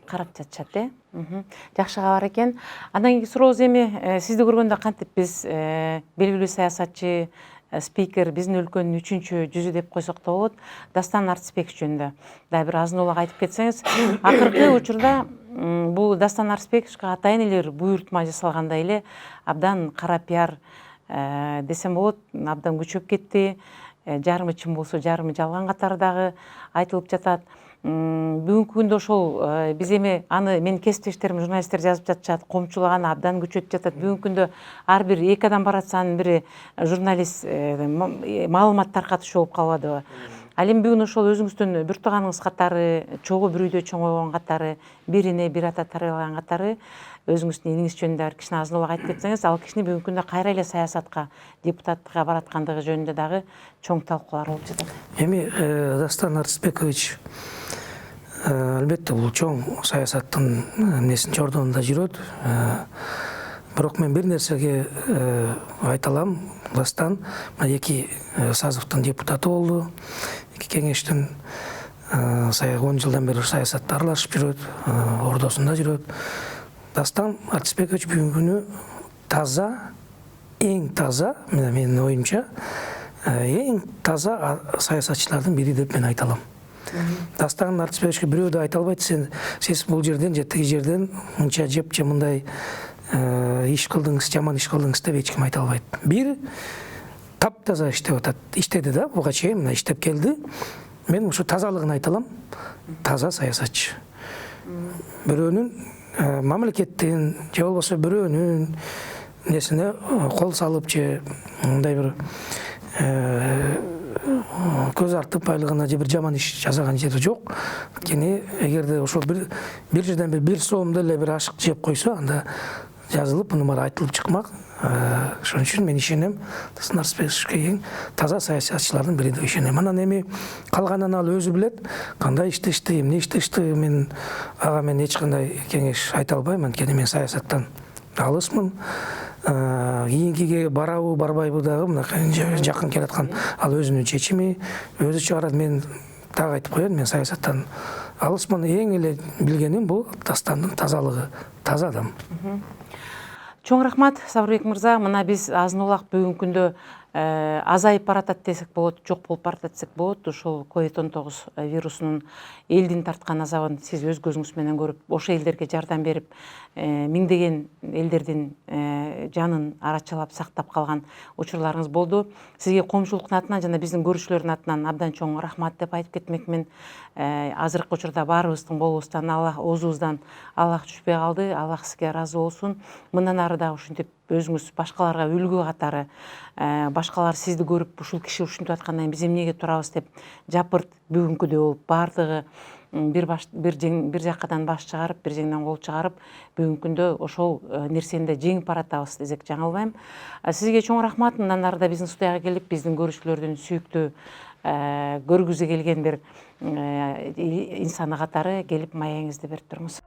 карап жатышат. Жакшы кабар экен. Андан кийинки сурообуз эми сизди көргөндө кантип биз белгилүү саясатчы, спикер, биздин өлкөнүн 3-жүзү деп койсок да болот, Дастан Артисбекович жөнүндө дагы бир азын улак айтып кетсеңиз. Акыркы учурда бул Дастан Артисбековичке атайын эле буйртма жасалгандай эле абдан кара пиар десем болот, абдан күчөп кетти. Жарымы чын болсо, жарымы жалган катары дагы айтылып жатат. Бүгүнкү күндө ошол биз эми аны менин кесиптештерим журналисттер жазып жатышат, коомчулук аны абдан күчөтүп жатат. Бүгүнкү күндө ар бир 2 адам баратса анын бири журналист маалымат таркатуучу болуп калбадыбы? Ал эми бүгүн ошол өзүңүздүн бир тууганыңыз катары, чогуу бир үйдө чоң койгон катары, бир эне бир ата тарбиялаган катары өзүңүздүн элиңиз жөнүндө бир кичине азын улак айтып кетсеңиз, ал кишини бүгүнкү күндө кайра эле саясатка, депутаттыкка бараткандыгы жөнүндө дагы чоң талкуулар болуп жатат. Эми Дастан Артисбекович албетте бул чоң саясаттын эмнесин чордонунда жүрөт. Бирок мен бир нерсеге айта алам. Дастан 2 сазовдун депутаты болду. 2 кеңештин 10 жылдан бери саясатта аралашып жүрөт, ордосунда жүрөт. Дастан Артисбекович бүгүнкү күнү таза, эң таза, менин оюмча, эң таза саясатчылардын бири деп мен айта алам. Дастан Артисбековичке бирөө да айта албайт, сиз бул жерден же тиги жерден мынча жеп же мындай иш кылдыңыз, жаман иш кылдыңыз деп эч ким айта албайт. Бир таптаза иштеп атат. Иштеди да, буга чейин мына иштеп келди. Мен ушу тазалыгын айта алам. Таза саясатчы. Бирөөнүн мамлекеттин же болбосо бирөөнүн несине кол салып же мындай бир көз артып байлыгына же бир жаман иш жасаган жери жок. Анткени эгерде ошол бир жерден бир соомдо эле бир ашык жеп койсо, анда жазылып, муну баары айтылып чыкмак. Ошон үчүн мен ишенем, Дастан Артисбековичке эң таза саясатчылардын бири деп ишенем. Анан эми калганын ал өзү билет, кандай иштешти, эмне иштешти. Мен ага эч кандай кеңеш айта албайм, анткени мен саясаттан алысмын. Кийинкиге барабы, барбайбы дагы мына жакын келаткан ал өзүнүн чечими, өзү чыгарат. Мен так айтып коеюн, мен саясаттан алысмын. Эң эле билгеним бул Дастандын тазалыгы, таза адам. Чоң рахмат, Сабырбек мырза. Мына биз азын улак бүгүнкү күндө азайып баратат десек болот, жок болуп баратат десек болот. Ошол COVID-19 вирусунун элдин тарткан азабын сиз өз көзүңүз менен көрүп, ошол элдерге жардам берип, миңдеген элдердин жанын арачалап сактап калган учурларыңыз болду. Сизге коомчулуктун атынан жана биздин көрүүчүлөрдүн атынан абдан чоң рахмат деп айтып кетмекмин. Азыркы учурда баарыбыздын колубуздан, оозубуздан Аллах түшпөй калды. Аллах сизге ыраазы болсун. Мындан ары дагы ушинтип өзүңүз башкаларга үлгү катары, башкалар сизди көрүп, ушул киши ушинтип аткандан кийин биз эмнеге турабыз деп жапырт бүгүнкүдөй болуп, баардыгы бир жакадан баш чыгарып, бир жеңден кол чыгарып, бүгүнкү күндө ошол нерсени да жеңип баратабыз десек жаңылбайм. Сизге чоң рахмат. Мындан ары да биздин студияга келип, биздин көрүүчүлөрдүн сүйүктүү көргүзү келген бир инсаны катары келип маегиңизди берип туруңуз.